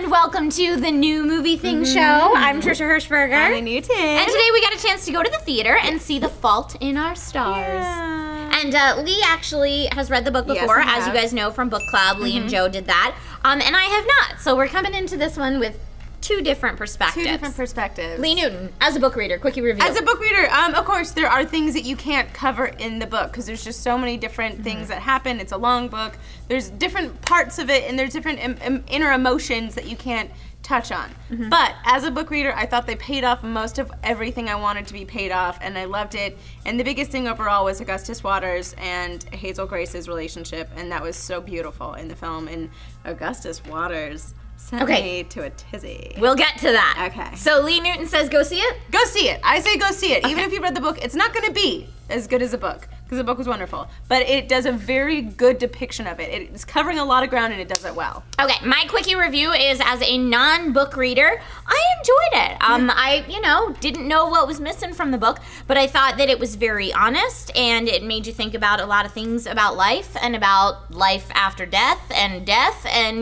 and welcome to the New Movie Thing Show. I'm Trisha Hirschberger. I'm Newton. And today we got a chance to go to the theater and see The Fault in Our Stars. Yeah. And Lee actually has read the book before, as you guys know from book club. Lee and Joe did that. And I have not. So we're coming into this one with two different perspectives. Lee Newton, as a book reader, quickie review. As a book reader, of course, there are things that you can't cover in the book because there's just so many different things that happen. It's a long book. There's different parts of it, and there's different inner emotions that you can't touch on. But as a book reader, I thought they paid off most of everything I wanted to be paid off, and I loved it. And the biggest thing overall was Augustus Waters and Hazel Grace's relationship, and that was so beautiful in the film. And Augustus Waters sent me to a tizzy. We'll get to that. Okay. So Lee Newton says go see it? Go see it. I say go see it. Even if you've read the book, it's not going to be as good as the book, because the book was wonderful. But it does a very good depiction of it. It's covering a lot of ground, and it does it well. Okay, my quickie review is, as a non-book reader, I enjoyed it. I, didn't know what was missing from the book, but I thought that it was very honest, and it made you think about a lot of things about life, and about life after death, and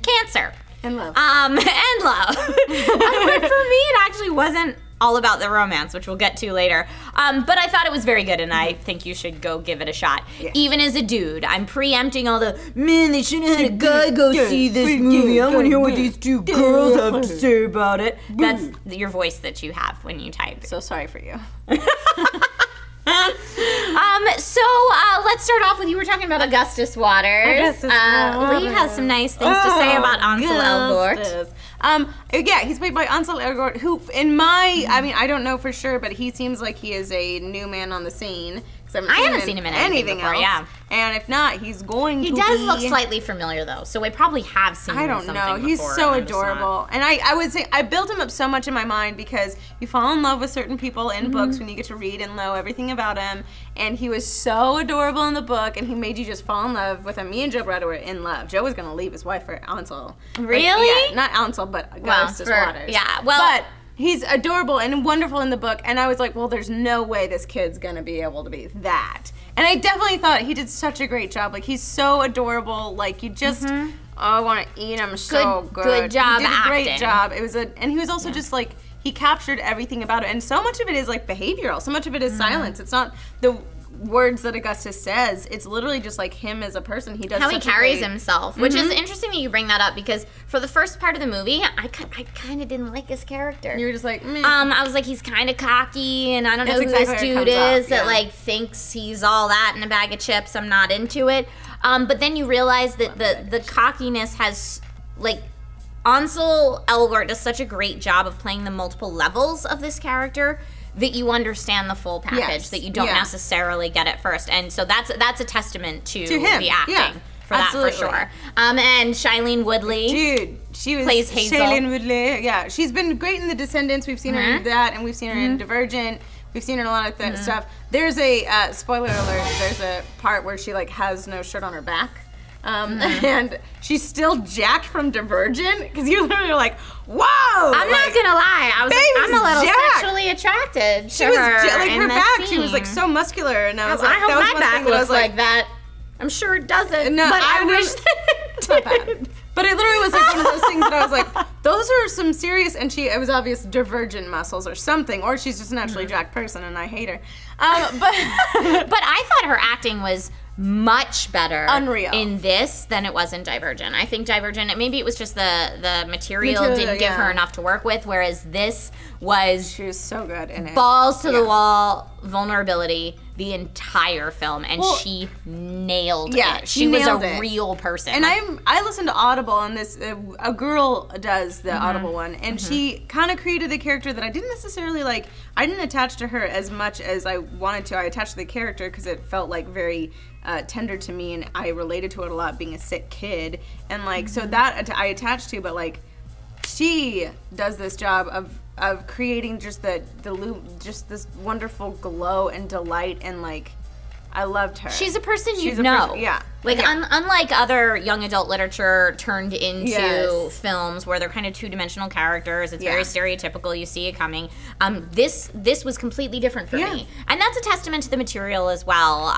cancer. And love. And love. But for me, it actually wasn't all about the romance, which we'll get to later. But I thought it was very good, and I think you should go give it a shot. Yeah. Even as a dude, I'm preempting all the, man, they shouldn't have had a guy go see this movie. I want to hear what these two girls have to say about it. That's your voice that you have when you type. So sorry for you. Let's start off with, you were talking about Augustus Waters. Lee has some nice things to say about Ansel Elgort. Yeah, he's played by Ansel Elgort, who, I don't know for sure, but he seems like he is a new man on the scene. I haven't seen him in anything before, else. Yeah. And if not, he's going to be... He does look slightly familiar, though, so we probably have seen him in something before. I don't know. He's so adorable. And I would say, I built him up so much in my mind because you fall in love with certain people in books when you get to read and know everything about him. And he was so adorable in the book, and he made you just fall in love with him. Me and Joe Brado were in love. Joe was going to leave his wife for Ansel. Really? Yeah, not Ansel, but Augustus Waters. Yeah, well... But he's adorable and wonderful in the book, and I was like, well, there's no way this kid's going to be able to be that. And I definitely thought he did such a great job. Like, he's so adorable. Like, you just, I want to eat him so good. Good job He did a great acting. job. It was and he was also just like, he captured everything about it. And so much of it is like behavioral. So much of it is silence. It's not the words that Augustus says. It's literally just like him as a person. He does how he such carries himself, which is interesting that you bring that up, because for the first part of the movie, I kind of didn't like his character. You were just like, meh. I was like, he's kind of cocky, and I don't know who this dude is that like thinks he's all that in a bag of chips. I'm not into it. But then you realize that the cockiness has, like, Ansel Elgort does such a great job of playing the multiple levels of this character that you understand the full package, that you don't necessarily get at first. And so that's a testament to him. The acting for that, for sure. And Shailene Woodley, dude, she plays Hazel. Shailene Woodley, yeah, she's been great in The Descendants. We've seen her in that, and we've seen her in Divergent. We've seen her in a lot of stuff. There's a spoiler alert. There's a part where she like has no shirt on her back. And she's still jacked from Divergent, because you're literally like, whoa! I'm not gonna lie, I was like, I'm a little sexually attracted to her. Like her back, she was like so muscular, and I was like, I hope my back looks like that. I'm sure it doesn't. No, but I wish that it's not bad. But it literally was like one of those things that I was like, those are some serious, and it was obvious Divergent muscles or something, or she's just a naturally jacked person, and I hate her. But I thought her acting was much better in this than it was in Divergent. I think Divergent, maybe it was just the material didn't give her enough to work with, whereas this was... She was so good in it. Balls to the wall, vulnerability, the entire film, and she nailed it. She was a real person. And I listened to Audible, and this a girl does the Audible one, and she kind of created the character that I didn't necessarily like. I didn't attach to her as much as I wanted to. I attached to the character because it felt like very tender to me, and I related to it a lot, being a sick kid, and like so that I attached to. But like, she does this job of creating just just this wonderful glow and delight, and like, I loved her. She's a person you know. Yeah. Like, unlike other young adult literature turned into films where they're kind of two-dimensional characters, it's very stereotypical, you see it coming. This was completely different for me. And that's a testament to the material as well.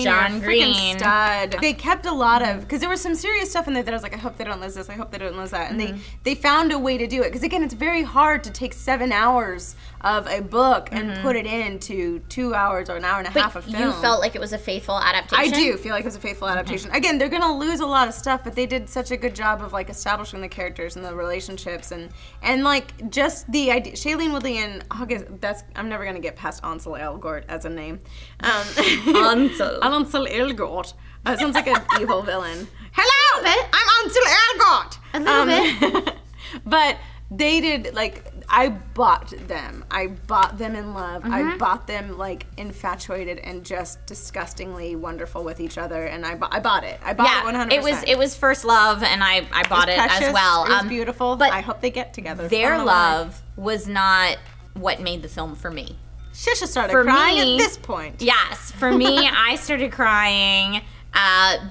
John Green. Stud. They kept a lot of, because there was some serious stuff in there that I was like, I hope they don't lose this, I hope they don't lose that. And they found a way to do it. Because again, it's very hard to take 7 hours of a book and put it into 2 hours or an hour and a half of film. You felt like it was a faithful adaptation? I do feel like it was a faithful adaptation. Again, they're gonna lose a lot of stuff, but they did such a good job of like establishing the characters and the relationships and like just the idea. Shailene Woodley and August. I'm never gonna get past Ansel Elgort as a name. Ansel Elgort. Sounds like an evil villain. Hello, I'm Ansel Elgort. A little bit. But they did like. I bought them. I bought them in love. I bought them like infatuated and just disgustingly wonderful with each other. And I bought it. I bought it 100%. It was first love, and I bought it as well. It was beautiful. But I hope they get together. Their love was not what made the film for me. Shisha started crying at this point. Yes, for me, I started crying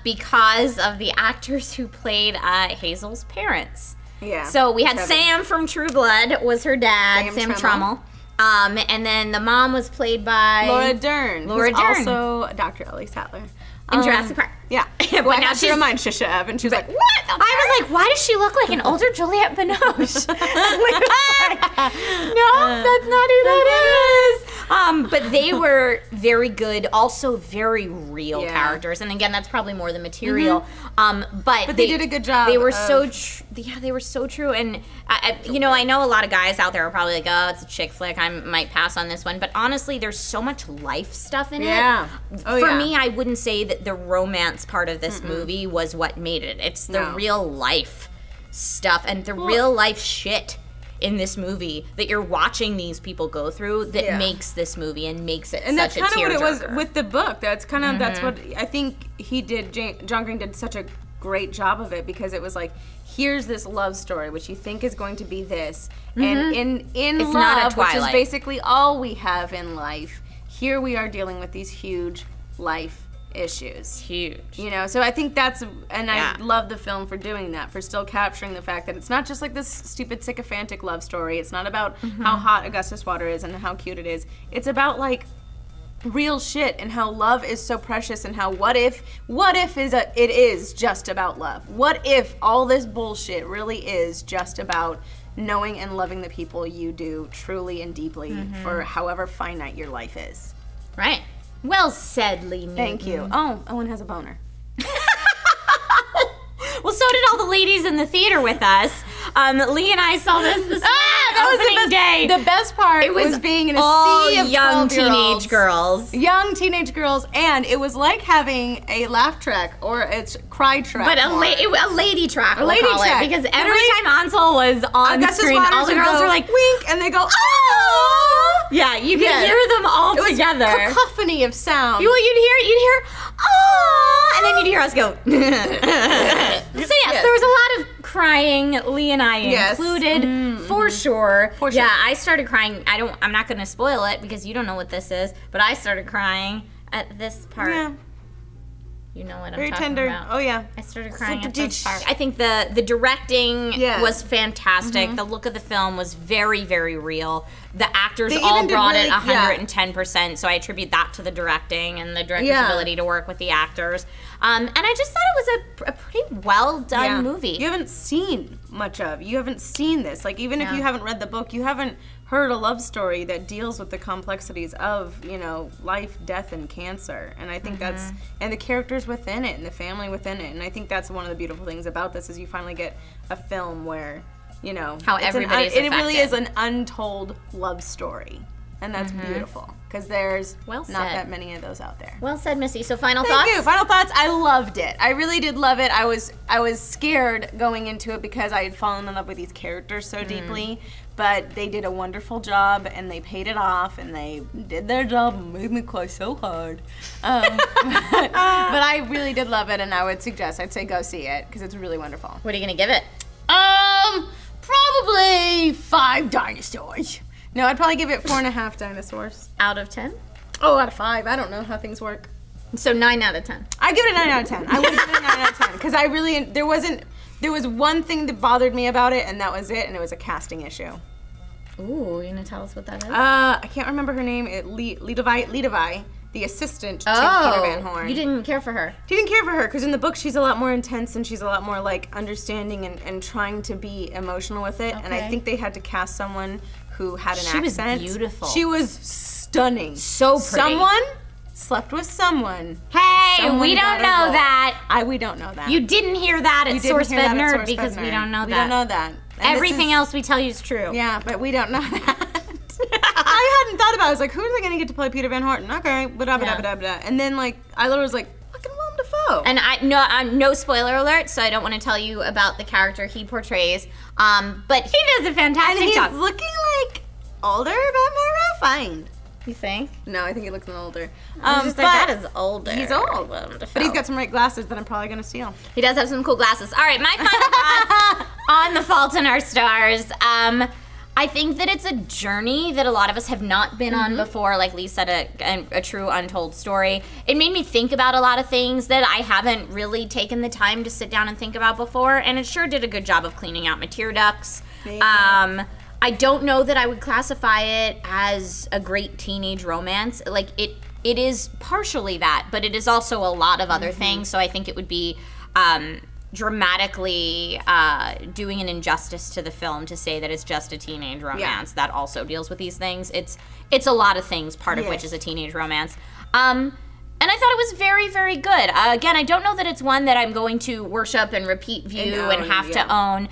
because of the actors who played Hazel's parents. Yeah. So we had Sam from True Blood was her dad, Sam Tremmel. And then the mom was played by Laura Dern. Laura Dern. Also Dr. Ellie Sattler. In Jurassic Park. Yeah. But well, now she's to remind Shisha of, and she's like, what? I was like, why does she look like an older Juliette Binoche? No, that's not who that is. But they were very good, also very real characters, and again, that's probably more the material. But they did a good job. They were they were so true. And I know a lot of guys out there are probably like, oh, it's a chick flick. I might pass on this one. But honestly, there's so much life stuff in it. For me, I wouldn't say that the romance part of this movie was what made it. It's the real life stuff and the real life shit in this movie that you're watching these people go through that makes this movie and makes it such a tearjerker. And that's kind of what it was with the book. That's kind of that's what I think he did. John Green did such a great job of it because it was like, here's this love story which you think is going to be this, and in it's love, which is basically all we have in life, here we are dealing with these huge life issues. Huge. So I think that's, and I love the film for doing that, for still capturing the fact that it's not just like this stupid sycophantic love story. It's not about how hot Augustus Water is and how cute it is. It's about like real shit and how love is so precious and how what if it is just about love. What if all this bullshit really is just about knowing and loving the people you do truly and deeply for however finite your life is. Right. Well said, Lee Newton. Thank you. Oh, Owen has a boner. Well, so did all the ladies in the theater with us. Lee and I saw this opening day. The best part was being in a sea of young teenage girls. Young teenage girls, and it was like having a laugh track or it's cry track. But a lady track, we'll call it, because every time Ansel was on screen, all the girls were like, wink, and they go, oh! Yeah, you could hear them all together. It was a cacophony of sound. Well, you'd hear, oh! And then you'd hear us go, So yes, there was a lot of crying, Lee and I included, for sure. Yeah, I started crying. I'm not going to spoil it because you don't know what this is, but I started crying at this part. Yeah. You know what I'm talking about. Oh yeah. I started crying at this part. I think the directing was fantastic. The look of the film was very, very real. The actors all brought it 110%, so I attribute that to the directing and the director's ability to work with the actors. And I just thought it was a pretty well done movie. You haven't seen much of. You haven't seen this. Like, even if you haven't read the book, you haven't heard a love story that deals with the complexities of, life, death, and cancer. And I think that's, and the characters within it and the family within it. And I think that's one of the beautiful things about this is you finally get a film where, how everybody's affected. It really is an untold love story. And that's beautiful, because there's not that many of those out there. Well said, Missy. So final thoughts? Thank you. Final thoughts, I loved it. I really did love it. I was scared going into it because I had fallen in love with these characters so deeply, but they did a wonderful job, and they paid it off, and they did their job and made me cry so hard. But I really did love it, and I'd say go see it, because it's really wonderful. What are you going to give it? Probably 5 dinosaurs. No, I'd probably give it 4.5 dinosaurs. Out of 10? Oh, out of 5. I don't know how things work. So 9 out of 10. I give it a 9 out of 10. I would give it a 9 out of 10 because I really there was one thing that bothered me about it, and that was it, and it was a casting issue. Ooh, you gonna tell us what that is? I can't remember her name. Levi, the assistant to Peter Van Horn. You didn't care for her. You didn't care for her because in the book she's a lot more intense and she's a lot more like understanding and trying to be emotional with it. Okay. And I think they had to cast someone who had an accent. She was beautiful. She was stunning. So pretty. Someone slept with someone. Hey, we don't know that. We don't know that. You didn't hear that at SourceFedNERD because we don't know that. We don't know that. And everything else we tell you is true. Yeah, but we don't know that. I hadn't thought about it. I was like, who are they going to get to play Peter Van Horn? Okay, blah. And then, like, I literally was like, fucking Willem Dafoe. And I'm no spoiler alert, so I don't want to tell you about the character he portrays. But he does a fantastic job. And he's looking, like, older, but more refined. You think? No, I think he looks a little older. I'm just like, that is older. He's old. But he's got some right glasses that I'm probably going to steal. He does have some cool glasses. All right, my final thoughts on The Fault in Our Stars. I think that it's a journey that a lot of us have not been on before. Like Lee said, a true untold story. It made me think about a lot of things that I haven't really taken the time to sit down and think about before, and it sure did a good job of cleaning out my tear ducts. Yeah. I don't know that I would classify it as a great teenage romance. Like, it is partially that, but it is also a lot of other things, so I think it would be dramatically doing an injustice to the film to say that it's just a teenage romance that also deals with these things. It's a lot of things, part of which is a teenage romance. And I thought it was very, very good. Again, I don't know that it's one that I'm going to worship and repeat view and have to own,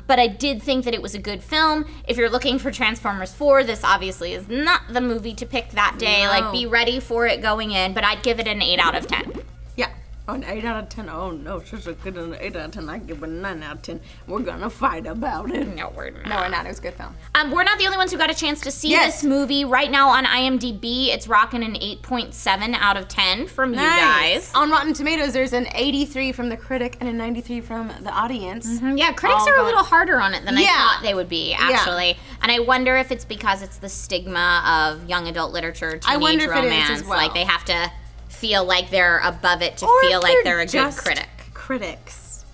but I did think that it was a good film. If you're looking for Transformers 4, this obviously is not the movie to pick that day. No. Like, be ready for it going in, but I'd give it an 8 out of 10. Yeah. An 8 out of 10. Oh no, she's a good an 8 out of 10. I give it a 9 out of 10. We're gonna fight about it. No, we're not. No, we're not. It was a good film. We're not the only ones who got a chance to see this movie. Right now on IMDb, it's rocking an 8.7 out of 10 from you guys. On Rotten Tomatoes, there's an 83 from the critic and a 93 from the audience. Yeah, critics are a little harder on it than I thought they would be, actually. Yeah. And I wonder if it's because it's the stigma of young adult literature, teenage romance. It is as well. Like, they have to feel like they're above it to feel like they're a good critic. Critics,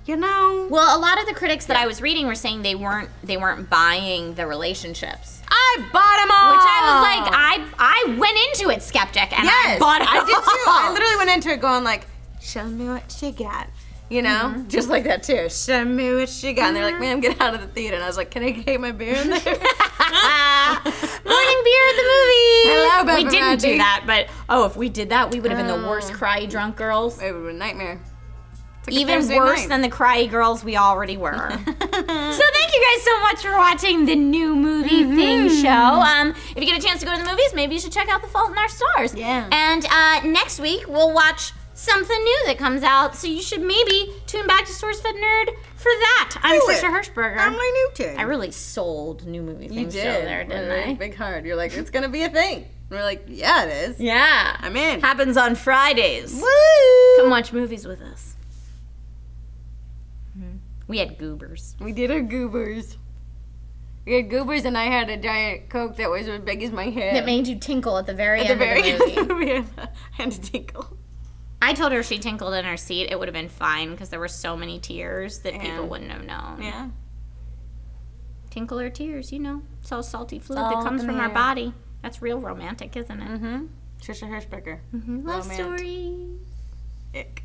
you know. Well, a lot of the critics that I was reading were saying they weren't buying the relationships. I bought them all. Which I was like, I went into it skeptic and I bought them all. I did too. I literally went into it going like, show me what you got. You know, just like that too. Show me what you got. And they're like, ma'am, get out of the theater. And I was like, can I get my beer in there? Morning beer at the movies. Hello, Beth. We didn't do that, but if we did that, we would have been the worst cryy drunk girls. It would have been a nightmare. Like even worse than the cryy girls we already were. So thank you guys so much for watching the new movie thing show. If you get a chance to go to the movies, maybe you should check out The Fault in Our Stars. Yeah. And next week we'll watch something new that comes out, so you should maybe tune back to SourceFedNERD for that. I'm Trisha Hirschberger. I'm my new turn. I really sold new movie thing show there, didn't I? Big heart. You're like, it's gonna be a thing. And we're like, yeah, it is. Yeah. I'm in. Happens on Fridays. Woo! Come watch movies with us. We had goobers. We did our goobers. We had goobers, and I had a giant Coke that was as big as my head. That made you tinkle at the very end of the movie. I had to tinkle. I told her if she tinkled in her seat, it would have been fine because there were so many tears that people wouldn't have known. Yeah. Tinkle or tears, you know. It's all salty fluid that comes from our body. That's real romantic, isn't it? Trisha Hirschberger. Love stories. Ick.